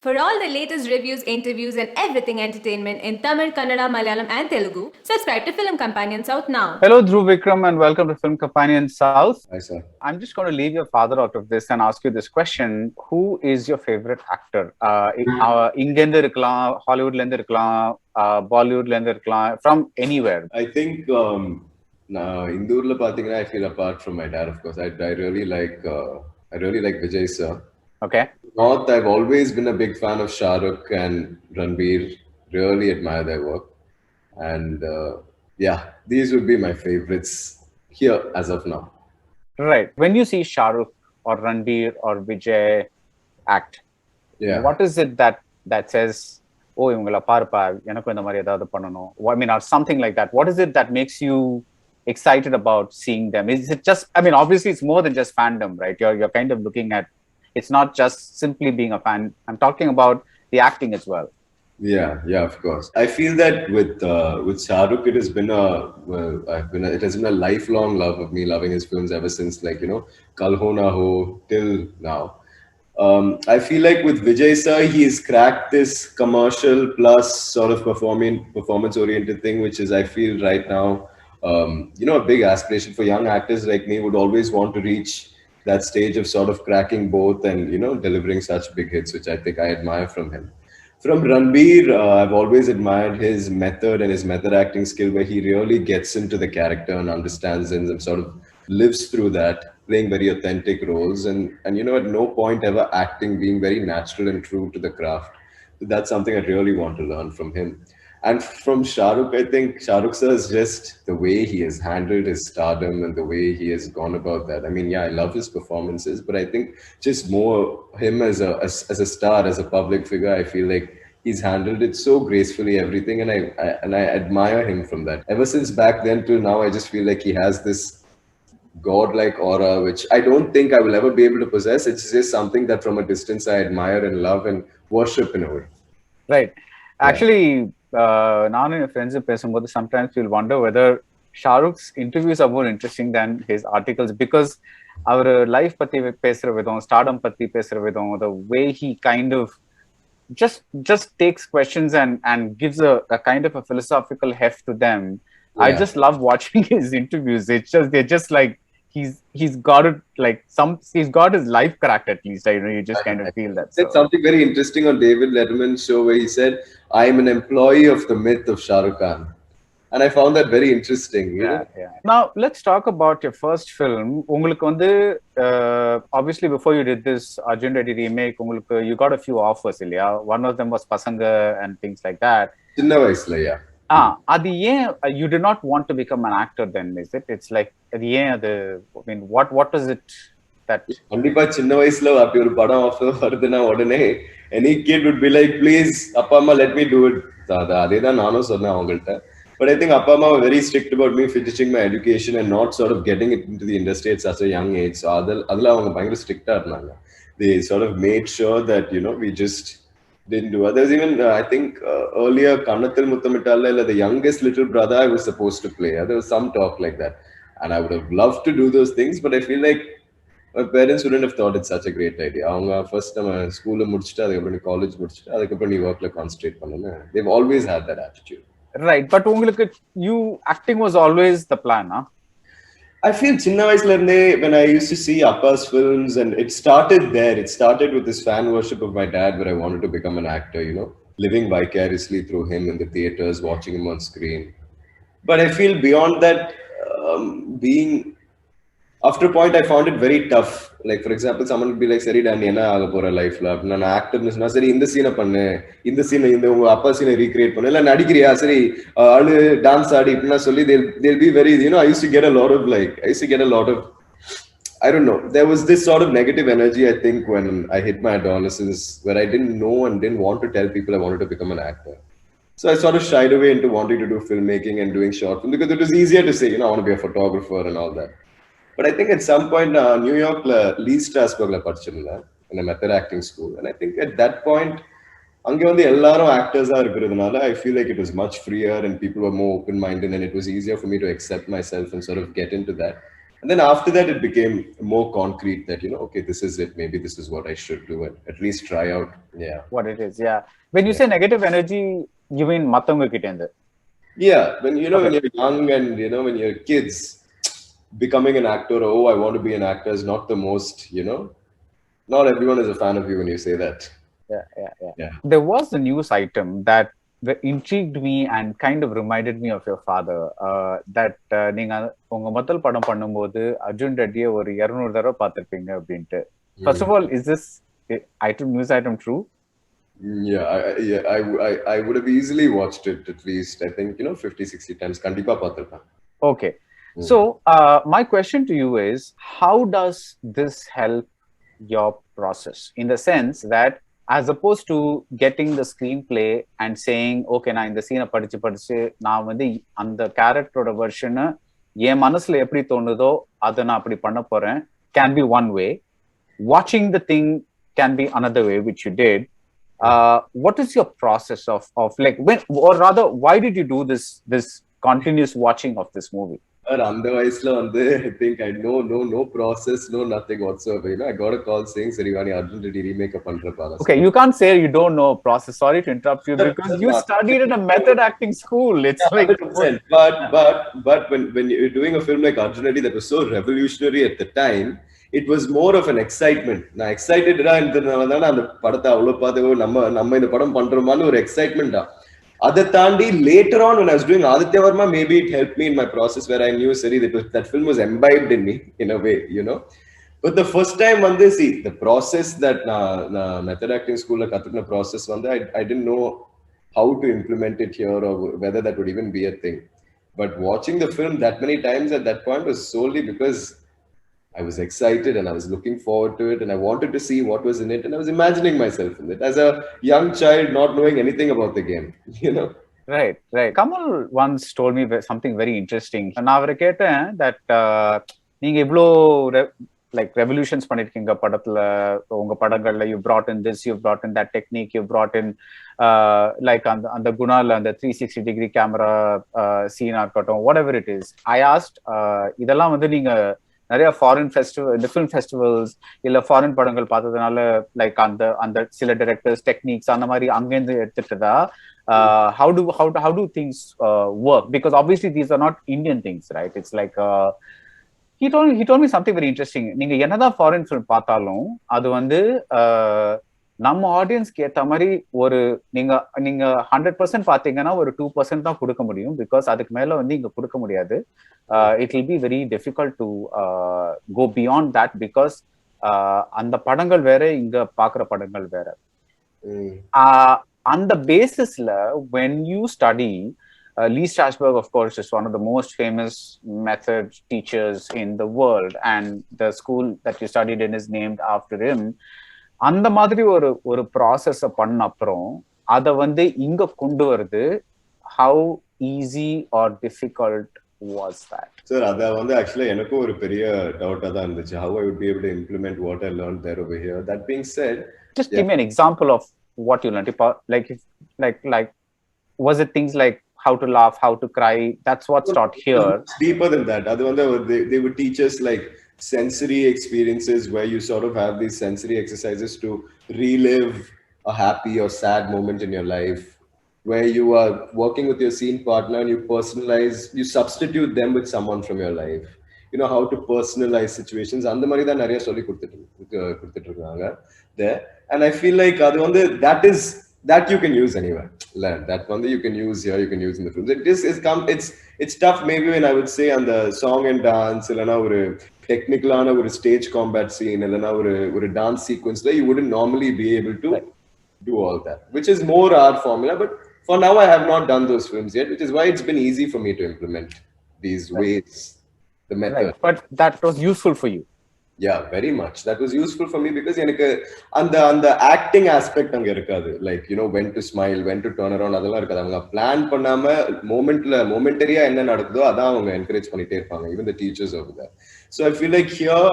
For all the latest reviews, interviews, and everything entertainment in Tamil, Kannada, Malayalam, and Telugu, subscribe to Film Companion South now. Hello, Dhruv Vikram, and welcome to Film Companion South. Hi, sir. I'm just going to leave your father out of this and ask you this question. Who is your favorite actor? Indian irukkalam, Hollywood irukkalam, Bollywood irukkalam, from anywhere. I think Indurla pathina, I feel apart from my dad, of course. I really like Vijay sir. Okay. North, I've always been a big fan of Shah Rukh and Ranbir. Really admire their work, and yeah, these would be my favorites here as of now. Right. When you see Shah Rukh or Ranbir or Vijay act, Yeah. what is it that says, oh, இவங்கள பாருப்பா எனக்கும் இந்த மாதிரி ஏதாவது பண்ணணும்? I mean, or something like that. What is it that makes you excited about seeing them? Is it just, I mean, obviously it's more than just fandom, right? You're kind of looking at, it's not just simply being a fan. I'm talking about the acting as well. Yeah, of course. I feel that with Shah Rukh, it has been it has been a lifelong love of me loving his films ever since, like, Kal Ho Na Ho till now. I feel like with Vijay sir, he's cracked this commercial plus sort of performance oriented thing, which is, I feel right now, a big aspiration for young actors like me would always want to reach that stage of sort of cracking both and, delivering such big hits, which I think I admire from him. From Ranbir, I've always admired his method and his method acting skill, where he really gets into the character and understands and sort of lives through that, playing very authentic roles, and at no point ever acting, being very natural and true to the craft. So that's something I really want to learn from him. And from Shah Rukh, I think Shah Rukh sir is just the way he has handled his stardom and the way he has gone about that. I mean, yeah, I love his performances, but I think just more him as a star, as a public figure, I feel like he's handled it so gracefully, everything, and I admire him from that. Ever since back then till now, I just feel like he has this godlike aura, which I don't think I will ever be able to possess. It's just something that from a distance I admire and love and worship in a way. Right. Actually, நானும் என் friends பேசும்போது sometimes you'll wonder whether Shahrukh's interviews are more interesting than his articles, because அவர் life பத்தி பேசுற விதம், stardom பத்தி பேசுற விதம், the way he kind of just takes questions and gives a kind of a philosophical heft to them. Yeah. I just love watching his interviews. They're just like he's got it, like he's got his life cracked at least. You just kind of feel that. Said something very interesting on David Letterman's show where he said, "I am an employee of the myth of Shah Rukh Khan." And I found that very interesting. Yeah. Now, let's talk about your first film. Obviously, before you did this Arjun Reddy remake, you got a few offers, Ilya. One of them was Pasanga and things like that. Chinna vayasla, yeah. You did not want to become an actor then, is it? It's like, I mean, what is it that... கண்டிப்பா சின்ன வயசுல அப்படி ஒரு படம் offer வருதுன்னா உடனே any kid would be like, please அப்பா அம்மா let me do it. அதே தான் நானும் சொன்னேன் அவங்கள்ட்ட. But I think அப்பா அம்மா were very strict about me finishing my education and not sort of getting it into the industry at such a young age. So அதுல அவங்க பயங்கர ஸ்ட்ரிக்டா இருந்தாங்க. They sort of made sure that, we just didn't do it. There's even, I think, earlier, Kannathil Muttamittalla, the youngest little brother I was supposed to play. There was some talk like that. And I would have loved to do those things, but I feel like my parents wouldn't have thought it's such a great idea. First time school முடிச்சிட்டு college முடிச்சிட்டு அதுக்கப்புறம் நீ workல concentrate பண்ணுங்க. They've always had that attitude. Right, but acting was always the plan, huh? I feel chinna vayasla irundhe, when I used to see Appa's films, and it started there. It started with this fan worship of my dad, where I wanted to become an actor, living vicariously through him in the theaters, watching him on screen. But I feel beyond that, after a point, I found it very tough. Like, for example, someone would be like, "Sari, Dan, enna aga pora life la?" நான் ஆக்டர்னு சரி இந்த சீனை பண்ணு, இந்த சீனை இந்த உங்க அப்பா சீனை ரீக்ரியேட் பண்ணு, இல்ல நடிக்கிறியா சரி ஆளு டான்ஸ் ஆடி இப்படின்னா சொல்லி they'll be very, I used to get a lot of I don't know, there was this sort of negative energy, I think, when I hit my adolescence, where I didn't know and didn't want to tell people I wanted to become an actor. So I sort of shied away into wanting to do filmmaking and doing short film, because it was easier to say, I want to be a photographer and all that. But I think at some point, New York, Lee Strasberg in a method acting school. And I think at that point, actors I feel like it was much freer and people were more open-minded, and it was easier for me to accept myself and sort of get into that. And then after that, it became more concrete that, okay, this is it. Maybe this is what I should do and at least try out. Yeah. What it is, yeah. When you say negative energy, you mean mathavanga kitta irundhu? Yeah. When, Okay. when you're young and, when you're kids, becoming an actor, oh, I want to be an actor is not the most, not everyone is a fan of you when you say that. Yeah. There was a news item that intrigued me and kind of reminded me of your father. That நீங்க உங்க முதல் படம் பண்ணும்போது அர்ஜுன் ரெட்டியை ஒரு 200 தடவை பார்த்திருப்பீங்க அப்படின்ட்டு. First of all, is this news item true? Yeah, I would have easily watched it at least, I think, 50, 60 times. Kandipa பார்த்திருப்பேன். Okay. So, my question to you is, how does this help your process? In the sense that, as opposed to getting the screenplay and saying, okay, நான் இந்த சீனை படிச்சு நான் வந்து அந்த கேரக்டரோட வெர்ஷனை என் மனசுல எப்படி தோணுதோ அதை நான் அப்படி பண்ண போறேன், can be one way. Watching the thing can be another way, which you did. What is your process of like, when, or rather, why did you do this continuous watching of this movie? அந்த வயசுல வந்து I think I no process, no nothing whatsoever. I got a call saying, "Sari, நீ Arjun Reddy remake பண்றப்பா." Okay, you can't say you don't know process. Sorry to interrupt you, because you studied in a method acting school. It's like 100%. But when you're doing a film like Arjun Reddy that was so revolutionary at the time, it was more of an excitement. நான் எக்ஸைட்டடா இருந்ததுனால தான் அந்த படத்தை அவ்வளவு பார்த்து நம்ம இந்த படம் பண்றோமான்னு ஒரு எக்ஸைட்மெண்டா. Other Tandi, later on when I was doing Aditya Varma, maybe it helped me in my process where I knew Sari, that film was imbibed in me in a way, But the first time see, the process that na method acting school kathukna process I didn't know how to implement it here or whether that would even be a thing. But watching the film that many times at that point was solely because I was excited and I was looking forward to it and I wanted to see what was in it and I was imagining myself in it as a young child not knowing anything about the game, Right. Kamal once told me something very interesting. நான் அவரை கேட்டேன் that நீங்க இவ்ளோ like revolutions பண்ணிருக்கீங்க படத்துல, உங்க படங்கள்ல you brought in this, you brought in that technique, you brought in like அந்த குணால அந்த 360-degree camera scene இருக்கட்டும், whatever it is. I asked, இதெல்லாம் வந்து நீங்க நிறைய ஃபாரின் ஃபெஸ்டிவல், இந்த ஃபிலிம் ஃபெஸ்டிவல்ஸ் இல்ல ஃபாரின் படங்கள் பார்த்ததுனால லைக் அந்த சில டைரக்டர்ஸ் டெக்னிக்ஸ் அந்த மாதிரி அங்கேருந்து எடுத்துட்டதா, how do things work? Because obviously these are not Indian things, right? It's like he told me something very interesting. நீங்க என்னதான் ஃபாரின் ஃபிலிம் பார்த்தாலும் அது வந்து நம்ம ஆடியன்ஸ்க்கு ஏற்ற மாதிரி ஒரு நீங்க 100% பாத்தீங்கன்னா ஒரு 2% தான் கொடுக்க முடியும். பிகாஸ் அதுக்கு மேல வந்து இங்க கொடுக்க முடியாது. It will be very difficult to go beyond that because அந்த படங்கள் வேற, இங்க பாக்குற படங்கள் வேற. அந்த பேசிஸ்ல when you study, Lee Strasberg, of course, is one of the most famous method teachers in the world, and the school that you studied in is named after him. அந்த மாதிரி ஒரு ப்ராசஸ் பண்ண அப்புறம் அதை வந்து இங்க கொண்டு வருது, how easy or difficult was that? Sir, அத வந்து actually எனக்கும் ஒரு பெரிய டவுட்டா தான் இருந்துச்சு, how I would be able to implement what I learned there over here. That being said, just give me an example of what you learned. Like was it things like how to laugh, how to cry? That's what's taught here. Deeper than that. அது வந்து they would teach us like sensory experiences where you sort of have these sensory exercises to relive a happy or sad moment in your life, where you are working with your scene partner and you personalize, you substitute them with someone from your life. How to personalize situations. அந்த மாதிரி தான் நிறைய சொல்லி கொடுத்துட்டு இருக்காங்க there. And I feel like அது வந்து that you can use anywhere. Learn that one that you can use here, you can use in the films. It's tough maybe when I would say on the song and dance இல்லனா ஒரு டெக்னிக்கலான ஒரு stage combat scene இல்லனா ஒரு dance சீக்வென்ஸ்ல you wouldn't normally be able to do all that, which is more our formula. But for now I have not done those films yet, which is why it's been easy for me to implement these ways, the method. Right. But that was useful for you. Yeah, very much. That was useful for me because எனக்கு அந்த acting aspect அங்க இருக்காது. Like, when to smile, when to turn around, அதெல்லாம் இருக்காது. அவங்க plan பண்ணாம momentary-ஆ என்ன நடக்குதோ அதான் அவங்க encourage பண்ணிட்டே இருப்பாங்க, even the teachers over there. So I feel like here,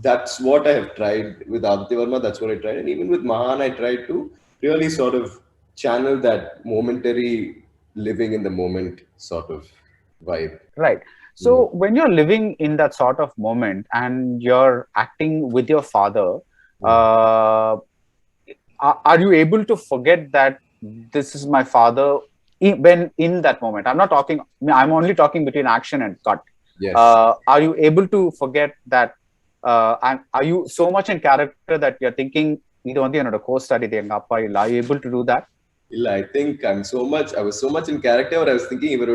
that's what I have tried with Aditya Varma, that's what I tried. And even with Mahaan, I tried to really sort of channel that momentary living in the moment sort of vibe. Right. So when you're living in that sort of moment and you're acting with your father, uh, are you able to forget that this is my father when in that moment? I'm only talking between action and cut. Yes. Are you able to forget that? Are you so much in character that you're thinking இது வந்து என்னோட co-star இது எங்க அப்பா இல்ல? Are you able to do that? இல்ல, I think I was so much in character, or I was thinking இவர்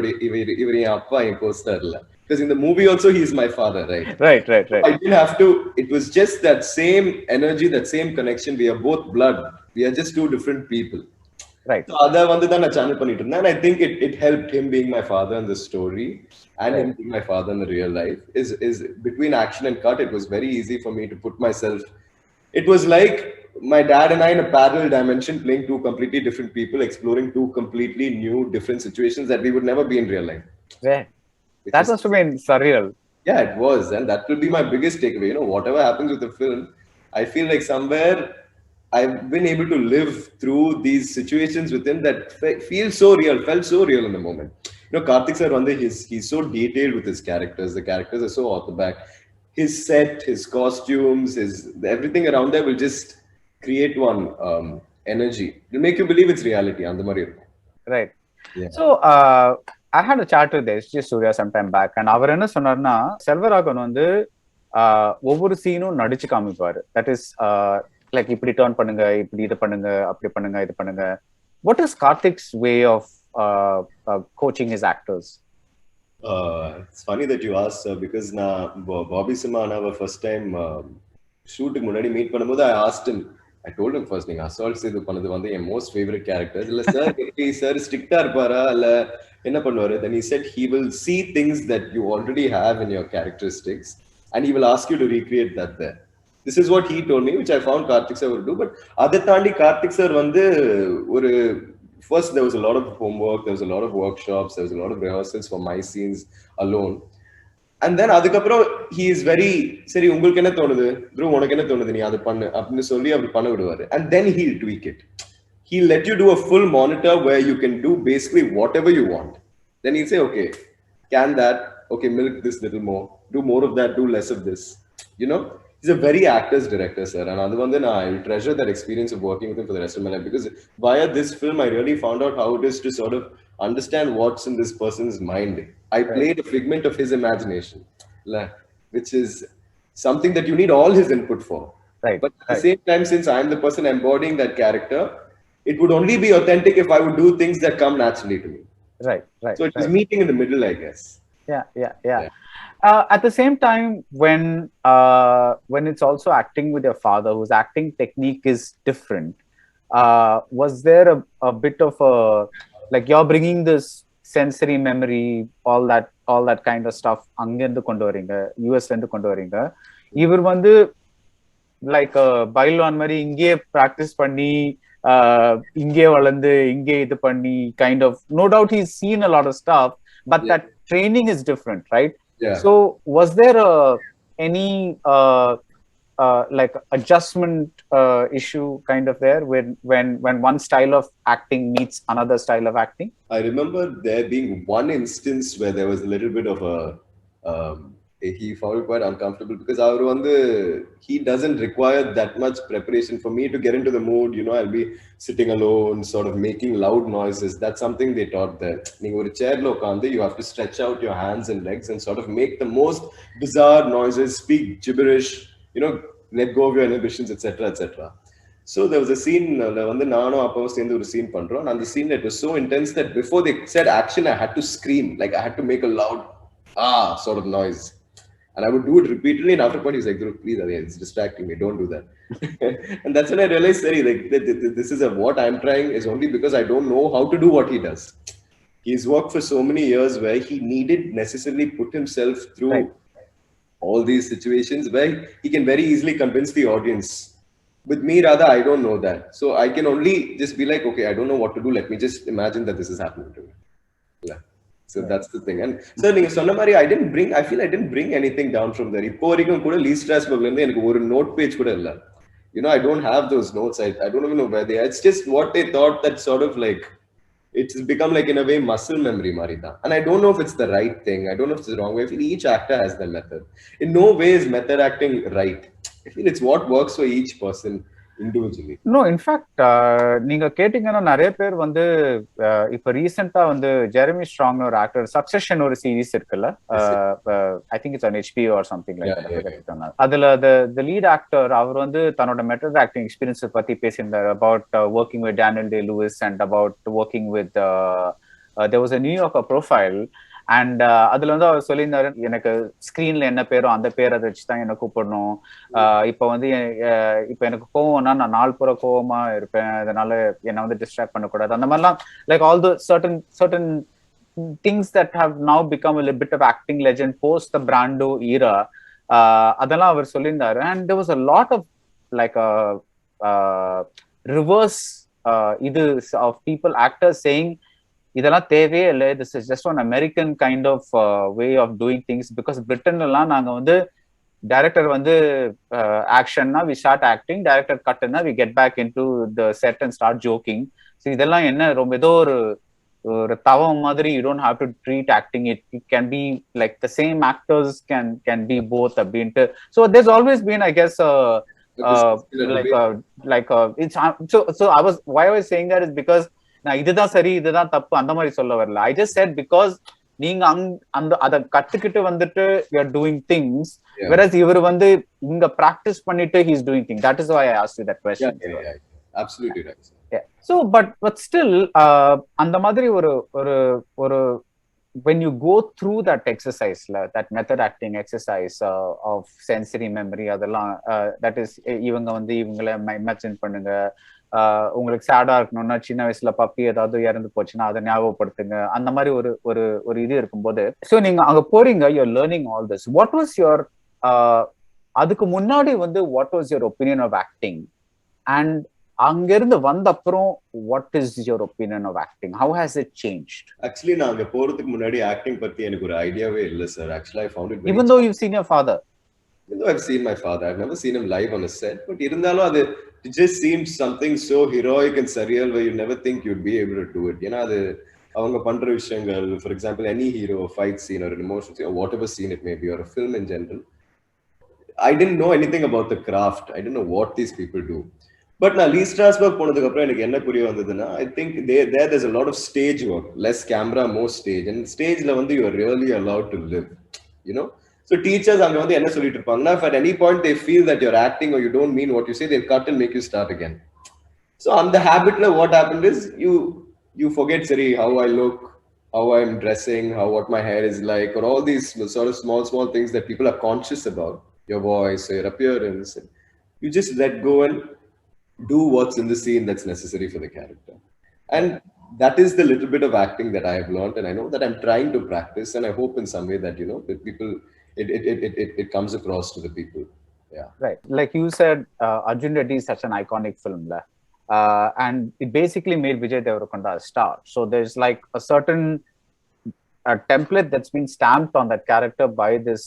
என் அப்பா, என் co-star இல்ல. Because in the movie also he is my father, right? Right. I didn't have to, it was just that same energy, that same connection. We are both blood. We are just two different people. Right. So அதை வந்து தான் நான் channel பண்ணிட்டு இருந்தேன். And I think it helped him being my father in the story and him being my father in the real life. Is between action and cut, it was very easy for me to put myself. It was like my dad and I in a parallel dimension, playing two completely different people, exploring two completely new, different situations that we would never be in real life. Yeah. That must have been surreal. Yeah, it was. And that will be my biggest takeaway. You know, whatever happens with the film, I feel like somewhere I've been able to live through these situations with him that felt so real in the moment. You know, Karthik sir, he's so detailed with his characters. The characters are so orthoback. His set, his costumes, everything around there will just create one energy. It'll make you believe it's reality. Right. Yeah. So I had a chat with SG Surya sometime back, and அவர் என்ன சொன்னார்னா, செல்வராகவன் வந்து ஒவ்வொரு சீனும் நடிச்சு காமிப்பாரு. That is like இப்படி turn பண்ணுங்க, இப்படி இது பண்ணுங்க, அப்படி பண்ணுங்க, இது பண்ணுங்க. What is Karthik's way of coaching his actors? It's funny that you asked, sir, because Bobby Simha first time shoot முன்னாடி meet பண்ணும்போது I asked him, I told him first, நீங்க assault செய்து பண்ணது வந்து என் most favorite characters. இல்ல sir, எப்படி sir ஸ்ட்ரிக்ட்டா இருப்பாரா இல்ல என்ன பண்ணுவாரு? Then he said he will see things that you already have in your characteristics and he will ask you to recreate that there. This is what he told me, which I found Karthik sir would do. But அதை தாண்டி Karthik sir வந்து ஒரு first there was a lot of homework, there was a lot of workshops, there was a lot of rehearsals for my scenes alone. And then அதுக்கப்புறம் he is very சரி உங்களுக்கு என்ன தோணுது through உனக்கு என்ன தோணுது நீ அதை பண்ணு அப்படின்னு சொல்லி அப்படி பண்ண விடுவாரு. And then he'll tweak it. He'll let you do a full monitor where you can do basically whatever you want. Then he'll say, okay, can that, okay, milk this little more, do more of that, do less of this. You know, he's a very actor's director, sir. And I will treasure that experience of working with him for the rest of my life, because via this film, I really found out how it is to sort of understand what's in this person's mind. I played a figment of his imagination, which is something that you need all his input for. Right. But at the same time, since I'm the person embodying that character, it would only be authentic if I would do things that come naturally to me. Right. So it was meeting in the middle, I guess. Yeah. At the same time, when it's also acting with your father, whose acting technique is different, was there a bit of a, like, you're bringing this sensory memory, all that kind of stuff அங்கிருந்து கொண்டு வரீங்க, US இருந்து கொண்டு வரீங்க, இவர் வந்து like பைலான் மாதிரி இங்கே பிராக்டிஸ் பண்ணி இங்கே வளர்ந்து இங்கே இது பண்ணி kind of, no doubt he's seen a lot of stuff, but that training is different, right? So was there any like adjustment issue kind of there when one style of acting meets another style of acting? I remember there being one instance where there was a little bit of he found it quite uncomfortable, because he doesn't require that much preparation for me to get into the mood. You know, I'll be sitting alone, sort of making loud noises. That's something they taught there. You have to stretch out your hands and legs and sort of make the most bizarre noises, speak gibberish, you know, let go of your inhibitions, etc. So there was a scene, நானும் அப்பாவும் சேர்ந்து ஒரு scene பண்றோம், and the scene that was so intense that before they said action, I had to scream, like I had to make a loud sort of noise. And I would do it repeatedly, and after a point, he's like, please, it's distracting me, don't do that. And that's when I realized, this is what I'm trying is only because I don't know how to do what he does. He's worked for so many years where he needed necessarily put himself through all these situations where he can very easily convince the audience. With me, rather, I don't know that. So I can only just be like, okay, I don't know what to do. Let me just imagine that this is happening to me. Yeah. So that's the thing. And sir, நீங்க சொன்ன மாதிரி I feel I didn't bring anything down from there. இப்போ வரைக்கும் கூட லீ ஸ்ட்ராஸ்பர்க்ல இருந்து எனக்கு ஒரு note page கூட இல்ல. You know, I don't have those notes. I don't even know where they are. It's just what they thought that sort of like it's become like in a way muscle memory marita, and I don't know if it's the right thing, I don't know if it's the wrong way. I feel each actor has their method. In no way is method acting right. I feel it's what works for each person individually. No in fact நீங்க கேட்டீங்கன்னா நிறைய பேர் வந்து இப்ப ரீசெண்டா வந்து Jeremy ஸ்ட்ராங்னு ஒரு actor succession ஒரு சீரிஸ் இருக்குல்ல, I think it's on HBO or something like. அதுல த லீட் ஆக்டர் அவர் வந்து தன்னோட மெத்தட் ஆக்டிங் எக்ஸ்பீரியன்ஸ் பத்தி பேசியிருந்தார் about working with Daniel Day Lewis and about working with there was a New Yorker profile. அண்ட் அதுல வந்து அவர் சொல்லியிருந்தாரு, எனக்கு ஸ்கிரீன்ல என்ன பேரோ அந்த பேரை வச்சுதான் என்ன கூப்பிடணும். இப்ப வந்து இப்ப எனக்கு கோவம்னா நான் நாள் பூரா கோவமா இருப்பேன், அதனால என்ன வந்து டிஸ்ட்ராக்ட் பண்ணக்கூடாது. அந்த மாதிரிலாம் like all the certain things that have now become a little bit of acting legend post the Brando era. அதெல்லாம் அவர் சொல்லியிருந்தாரு. And there was a lot of like reverse இது of people, actors saying இதெல்லாம் தேவையே இல்லை, this is just one American kind of way of doing things. Because பிரிட்டன்லாம் நாங்க வந்து director வந்து ஆக்ஷன்னா வி ஸ்டார்ட் ஆக்டிங், டைரக்டர் கட்டுன்னா we get back into the set and start joking. So இதெல்லாம் என்ன ரொம்ப ஏதோ ஒரு தவம் மாதிரி, you don't have to treat acting, it can be like the same actors can be both அப்படின்ட்டு. So there's always been I guess it's so I was why I was saying that is because நான் இதுதான் சரி இதுதான் தப்பு அந்த மாதிரி சொல்ல வரல. ஐ ஜஸ்ட் செட் பிகாஸ் நீங்க அந்த அதை கத்துக்கிட்டு வந்துட்டு you are doing things, whereas இவர் வந்து இங்க பிராக்டிஸ் பண்ணிட்டு he is doing things. That is why I asked you that question. Absolutely right. So but still அந்த மாதிரி ஒரு when you go through that exercise, that method acting exercise of sensory memory, அதெல்லாம் that is இவங்க வந்து இவங்களை imagine பண்ணுங்க, உங்களுக்கு சேடா இருக்கணும்னா சின்ன வயசுல பப்பி ஏதாவது இறந்து போச்சுன்னா அதை ஞாபகப்படுத்துங்க, அந்த மாதிரி ஒரு இது இருக்கும்போது, ஸோ நீங்க அங்க போறீங்க, you're learning all this. What was your அதுக்கு முன்னாடி வந்து what was your opinion of acting, and அங்கிருந்து வந்த அப்புறம் what is your opinion of acting, how has it changed? Actually நான் அங்க போறதுக்கு முன்னாடி ஆக்டிங் பத்தி எனக்கு ஒரு ஐடியாவே இல்லை sir. Actually I found it even though you've seen your father. Even though I've seen my father, I've never seen him live on a set, but irundalo adu it just seems something so heroic and surreal where you never think you'd be able to do it. Yena adu avanga pandra vishayangal, for example any hero, a fight scene or an emotional scene or whatever scene it may be, or a film in general, I didn't know anything about the craft. I didn't know what these people do. But na Lee Strasberg ponadukku apra enak enna puriya vandaduna, I think there's a lot of stage work, less camera, more stage, and stage la vandu you are really allowed to live, you know. So teachers அங்க வந்து என்ன சொல்லிட்டு இருப்பாங்கன்னா, if at any point they feel that you're acting or you don't mean what you say, they'll cut and make you start again. So on the habitla what happened is you forget sorry how I look, how I'm dressing, what my hair is like, or all these sort of small things that people are conscious about, your voice, your appearance. You just let go and do what's in the scene that's necessary for the character. And that is the little bit of acting that I have learned, and I know that I'm trying to practice, and I hope in some way that, you know, that people it comes across to the people. Yeah, right. Like you said, Arjun Reddy is such an iconic film, and it basically made Vijay Deverakonda a star. So there's like a certain template that's been stamped on that character by this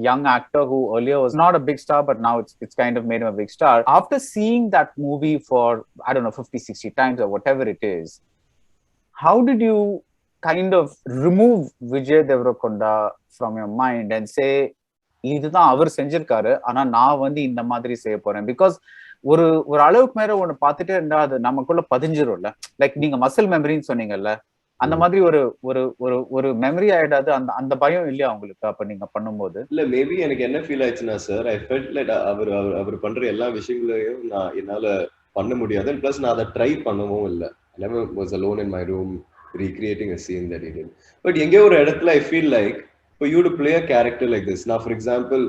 young actor who earlier was not a big star, but now it's kind of made him a big star. After seeing that movie for, I don't know, 50-60 times or whatever it is, how did you kind of remove Vijay Deverakonda from your mind and say இதுதான் அவர் செஞ்சிருக்காரு, ஆனா நான் வந்து இந்த மாதிரி செய்ய போறேன்? Because ஒரு அளவுக்கு மேல ஒண்ணு பார்த்துட்டே இருந்தா அது நமக்குள்ள பதிஞ்சிரும்ல. லைக் நீங்க மசில் மெமரின்னு சொன்னீங்கல்ல, அந்த மாதிரி ஒரு மெமரி ஆயிடாது? அந்த பயம் இல்லையா உங்களுக்கு அப்ப நீங்க பண்ணும்போது? இல்ல மேபி எனக்கு என்ன ஃபீல் ஆயிடுச்சுன்னா சார், ஐ ஃபெல்ட் லைக் அவர் பண்ற எல்லா விஷயங்களையும் நான் என்னால பண்ண முடியாது. பிளஸ் நான் அதை ட்ரை பண்ணவும் இல்லை. I never was alone in my room recreating a scene that he did. But எங்கேயோ ஒரு இடத்துல I feel like for you to play a character like this, now for example,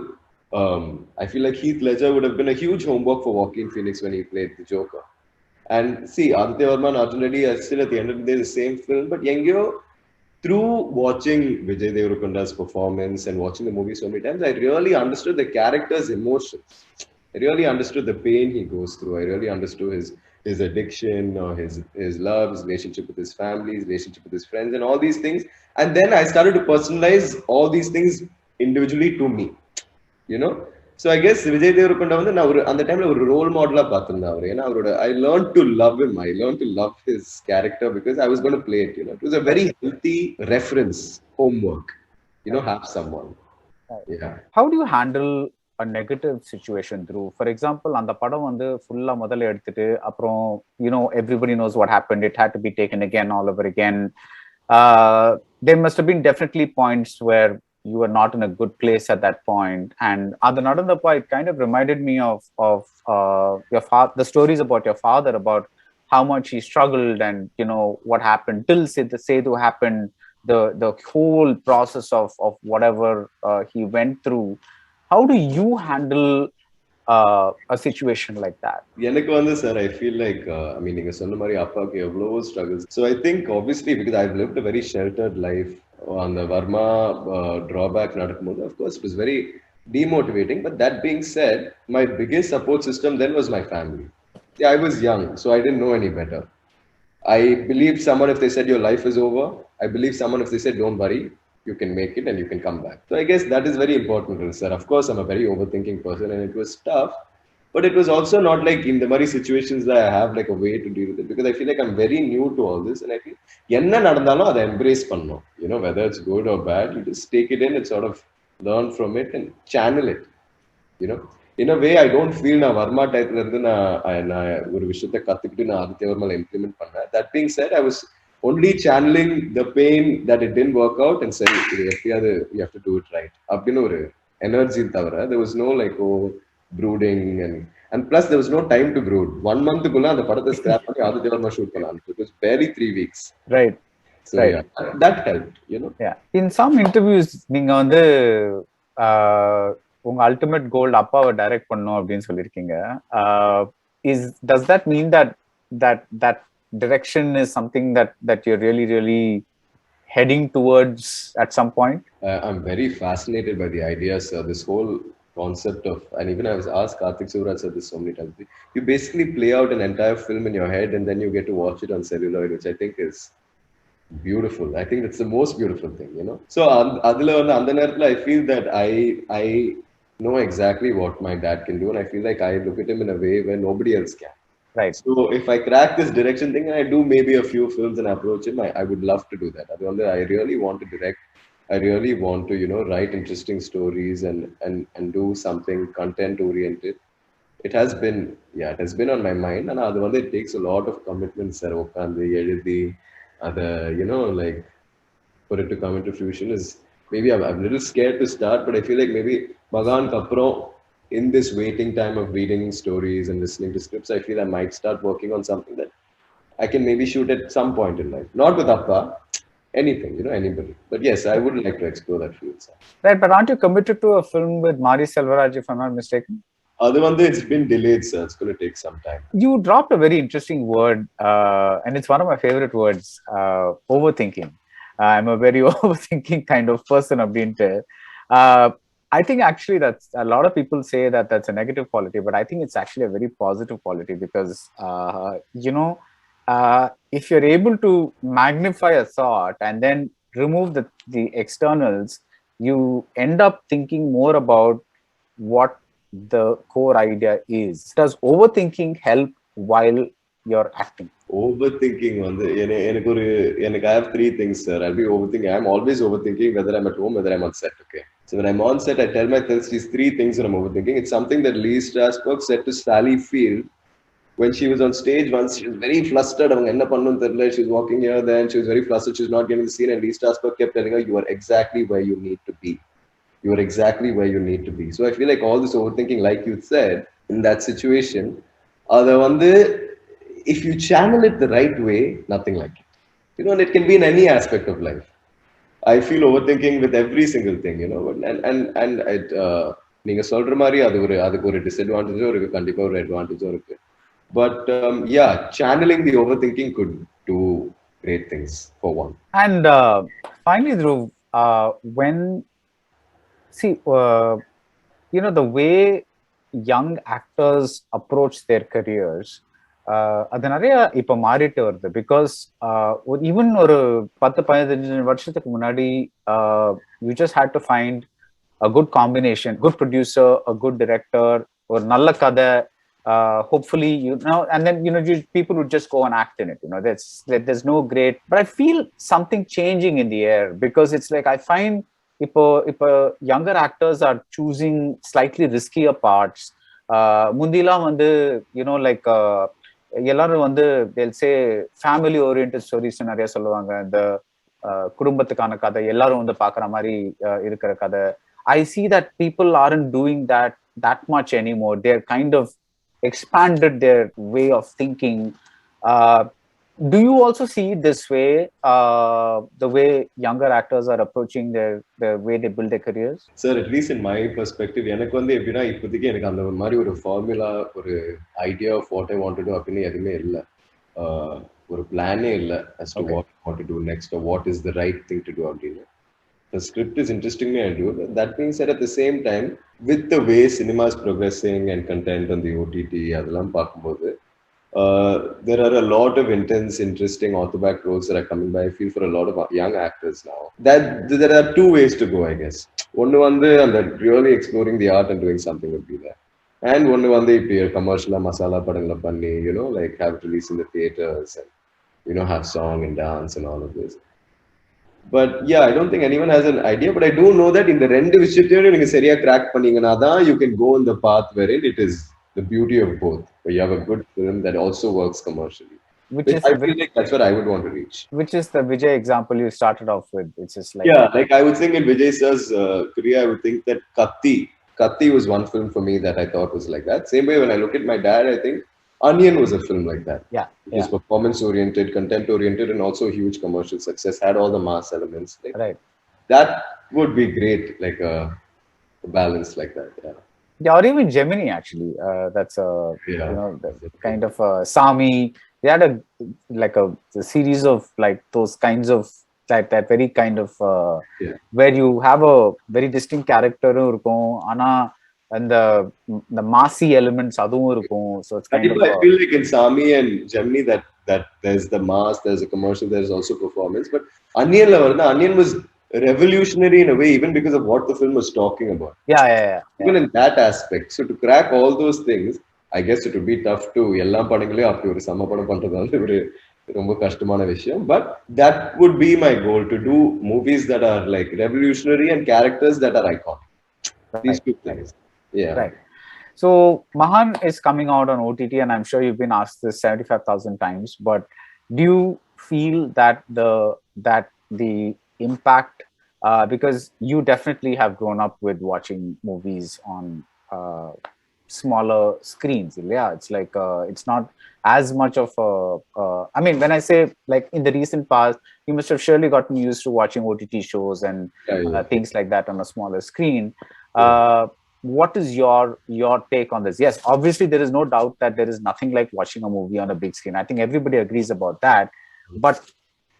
I feel like Heath Ledger would have been a huge homework for Joaquin Phoenix when he played the Joker. And see, Aditya Varma and Arjun Reddy are still at the end of the day the same film, but Yengyo, through watching Vijay Deverakonda's performance and watching the movie so many times, I really understood the character's emotions. I really understood the pain he goes through. I really understood his addiction or his love, his relationship with his family, his relationship with his friends, and all these things. And then I started to personalize all these things individually to me, you know. So I guess Vijay Deverakonda வந்து நான் ஒரு அந்த டைம்ல ஒரு role மாடலா பார்த்திருந்தேன் அவர். ஏன்னா அவரோட I learned to love him. I learned to love his character because I was going to play it. You know, it was a very healthy reference homework. You know, have someone. Yeah. How do you handle a negative situation through? For example, அந்த படம் வந்து ஃபுல்லா முதல்ல எடுத்துட்டு அப்புறம் everybody knows what happened. It had to be taken again all over again. There must have been definitely points where you were not in a good place at that point. And அது நடந்தப்போ it kind of reminded me of the stories about your father, about how much he struggled and what happened till Setu happened, the whole process of whatever he went through. How do you handle a situation like that? எனக்கு வந்து sir I feel like I mean நீங்க சொன்ன மாதிரி அப்பாவுக்கு எவ்வளவோ struggles. So I think obviously because I've lived a very sheltered life on the Varma drawback நடக்கும்போது of course it was very demotivating, but that being said my biggest support system then was my family. See, I was young, so I didn't know any better. I believed someone if they said your life is over. I believed someone if they said don't worry, you can make it and you can come back. So I guess that is very important, sir. Of course, I'm a very overthinking person and it was tough, but it was also not like in the many situations that I have like a way to deal with it because I feel like I'm very new to all this and I feel enna nadandhalum adha embrace pannom. Whether it's good or bad, you just take it in and sort of learn from it and channel it. In a way I don't feel நான் வர்மா டைப்ல இருந்து நான் ஒரு விஷயத்தை கத்துக்கிட்டு நான் Aditya வர்மால implement பண்ணேன். That being said, I was only channeling the pain that it didn't work out and said எப்படியாவது you have to do it right அப்படின்னு ஒரு எனர்ஜி தவிர there was no like brooding and plus there was no time to brood. 1 month-குள்ள அந்த படத்தை scrap பண்ணி Aditya Verma shoot பண்ணலாம். It was barely 3 weeks. Right. So right. Yeah, that helped. Yeah. In some interviews நீங்க வந்து உங்க அல்டிமேட் கோல் அப்பாவை direct பண்ணும் அப்படின்னு சொல்லியிருக்கீங்க. Does that mean that direction is something that you're really heading towards at some point? I'm very fascinated by the idea, sir. This whole concept of, and even I was asked, Karthik Suraj said this so many times, you basically play out an entire film in your head and then you get to watch it on celluloid, which I think is beautiful. I think it's the most beautiful thing, So adula அந்த நேரத்துல I feel that I know exactly what my dad can do and I feel like I look at him in a way where nobody else can. Right. So if I crack this direction thing and I do maybe a few films and approach him, I would love to do that. I really want to direct. I really want to, write interesting stories and do something content oriented. It has been on my mind and it takes a lot of commitment, sir. Like for it to come into fruition is maybe I'm a little scared to start, but I feel like maybe Mahaan kapro in this waiting time of reading stories and listening to scripts, I feel I might start working on something that I can maybe shoot at some point in life. Not with Appa, anything, anybody. But yes, I would like to explore that field, sir. Right, but aren't you committed to a film with Mari Selvaraj, if I'm not mistaken? It's been delayed, sir. It's going to take some time. You dropped a very interesting word, and it's one of my favorite words, overthinking. I'm a very overthinking kind of person. I think actually that's a lot of people say that that's a negative quality, but I think it's actually a very positive quality because, if you're able to magnify a thought and then remove the externals, you end up thinking more about what the core idea is. Does overthinking help while you're acting? Overthinking I have 3 things, sir. I'll be overthinking. I'm always overthinking whether I'm at home, whether I'm on set. Okay. So when I'm on set, I tell myself these 3 things that I'm overthinking. It's something that Lee Strasberg said to Sally Field when she was on stage once. She was very flustered. She was walking here, then she was very flustered. She was not getting the scene, and Lee Strasberg kept telling her, "You are exactly where you need to be. You are exactly where you need to be." So I feel like all this overthinking, like you said, in that situation, if you channel it the right way, nothing like it. And it can be in any aspect of life. I feel overthinking with every single thing, and it நீங்க சொல்ற மாதிரி அதுக்கு ஒரு டிஸ்அட்வான்டேஜோ இருக்கு, கண்டிப்பா ஒரு அட்வான்டேஜோ இருக்கு. But channeling the overthinking could do great things for one. And finally, Dhruv, the way young actors approach their careers, அது நிறைய இப்ப மாறிட்டு வருது. பிகாஸ் ஈவன் ஒரு 10-15 வருஷத்துக்கு முன்னாடி you just had to find a good combination, good producer, a good director, or nalla kada. Hopefully, and then people would just go and act in it. There's no great, but I feel something changing in the air, because it's like I find if younger actors are choosing slightly riskier parts. Mundila வந்து like எல்லாரும் வந்து they'll say family oriented stories நிறைய சொல்லுவாங்க. இந்த குடும்பத்துக்கான கதை எல்லாரும் வந்து பாக்குற மாதிரி இருக்கிற கதை. I see that people aren't doing that much anymore. They're kind of expanded their way of thinking. Do you also see it this way, the way younger actors are approaching the way they build their careers? Sir, at least in my perspective, எனக்கு வந்து எப்படின்னா இப்போதைக்கு எனக்கு அந்த மாதிரி ஒரு formula, ஒரு idea of what I want to do அப்படின்னு எதுவுமே இல்லை. ஒரு பிளானே இல்லை as to what I want to do next or what is the right thing to do அப்படின்னு. The script is interesting me, I do. That being said, at the same time, with the way cinema is progressing and content on the OTT, அதெல்லாம் பார்க்கும்போது there are a lot of intense, interesting author-backed roles that are coming by. I feel for a lot of young actors now. That there are two ways to go, I guess. One and that really exploring the art and doing something would be there. And one if you're commercial masala padangla panni, like have it released in the theaters and have song and dance and all of this. But yeah, I don't think anyone has an idea, but I do know that in the rendu vishayathilu neenga seriya crack panningana da you can go in the path wherein it is the beauty of both, where you have a good film that also works commercially. I feel like that's what I would want to reach. Which is the Vijay example you started off with. It's just like, yeah, like I would think in Vijay sir's career, I would think that Katti was one film for me that I thought was like that. Same way when I look at my dad, I think Onion was a film like that. Yeah. It was performance oriented, content oriented, and also huge commercial success. Had all the mass elements. Like, right. That would be great, like a balance like that. Yeah, or even Gemini actually. That's a kind of Sami. They had a series of like those kinds of that very kind of where you have a very distinct character and the massy elements adum irukum. So it's kind of I feel like in Sami and Gemini that there's the mass, there's a commercial, there's also performance. But Onion was revolutionary in a way, even because of what the film was talking about. Yeah. Even in that aspect. So to crack all those things, I guess it would be tough to ellam padangale apdi oru sama padam pandradhu oru romba kashtamana vishayam. But that would be my goal, to do movies that are like revolutionary and characters that are iconic. These two things. Yeah. Right. So Mahaan is coming out on OTT, and I'm sure you've been asked this 75,000 times. But do you feel that the impact, because you definitely have grown up with watching movies on smaller screens? Yeah, it's like it's not as much of a. I mean, when I say like in the recent past, you must have surely gotten used to watching OTT shows and things like that on a smaller screen. What is your take on this? Yes, obviously there is no doubt that there is nothing like watching a movie on a big screen. I think everybody agrees about that. But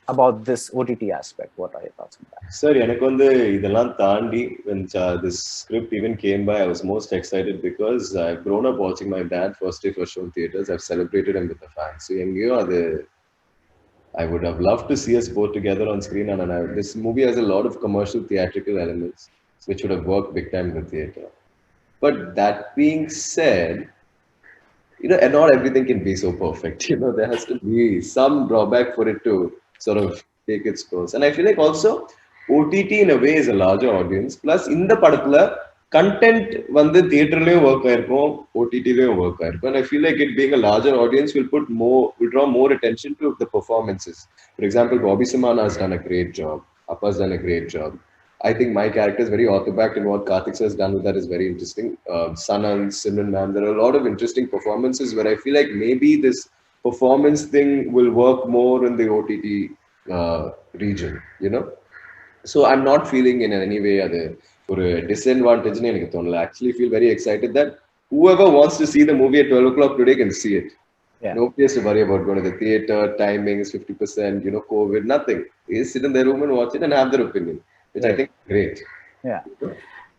about this OTT aspect, what are your thoughts on that? Sir, எனக்கு வந்து இதெல்லாம் தாண்டி when this script even came by, I was most excited because I've grown up watching my dad first day first show in theaters. I've celebrated him with the fans. So I would have loved to see us both together on screen. And this movie has a lot of commercial theatrical elements which would have worked big time in the theater. But that being said, and not everything can be so perfect. There has to be some drawback for it to sort of take its course. And I feel like also OTT in a way is a larger audience. Plus, in the particular content, the theater work OTT work. And I feel like it being a larger audience will draw more attention to the performances. For example, Bobby Simana has done a great job. Appa's done a great job. I think my character is very orthobacked, and what Karthik has done with that is very interesting. Sanand, Simran, ma'am, there are a lot of interesting performances where I feel like maybe this performance thing will work more in the OTT region, So I'm not feeling in any way for a disadvantage. I actually feel very excited that whoever wants to see the movie at 12 o'clock today can see it. Yeah. No place to worry about going to the theater, timings, 50%, COVID, nothing. They sit in their room and watch it and have their opinion, which I think is great. Yeah.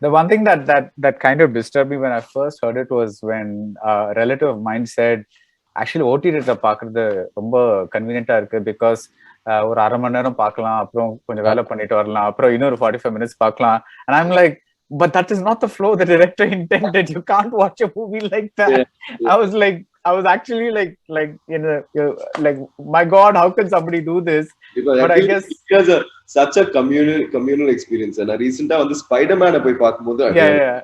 The one thing that kind of disturbed me when I first heard it was when a relative of mine said, actually OTT பார்க்கறது ரொம்ப கன்வீனியன்ட்டா இருக்கு, because ஒரு அரை மணி நேரம் பார்க்கலாம், அப்புறம் கொஞ்சம் வேலை பண்ணிட்டு வரலாம், அப்புறம் இன்னொரு 45 minutes பார்க்கலாம். And I'm like, but that is not the flow the director intended. You can't watch a movie like that. Yeah. I was actually like, my God, how can somebody do this? Because But I I feel guess, it was such a communal experience. And I recently on the Spider-Man போய் பார்க்கும்போது yeah.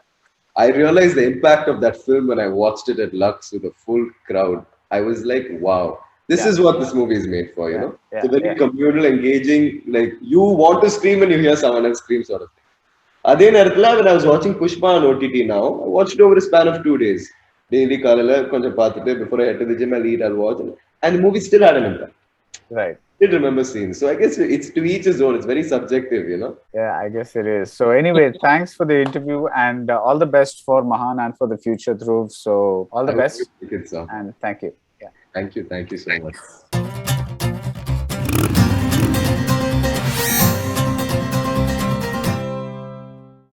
I realized the impact of that film when I watched it at Lux with a full crowd. I was like, wow, this is what this movie is made for, you know? It's a very communal, engaging, like you want to scream when you hear someone else scream sort of thing. அதே நேரத்துல when I was watching Pushpa on OTT now, I watched it over a span of 2 days. Daily காலையில கொஞ்சம் பார்த்துட்டு before I head to the gym, I'll eat, I'll watch. And the movie still had an impact. Right. Still remember scenes. So I guess it's to each his own. It's very subjective, you know? Yeah, I guess it is. So anyway, thanks for the interview and all the best for Mahaan and for the future, Dhruv. So all the best. And thank you. Yeah. Thank you so much.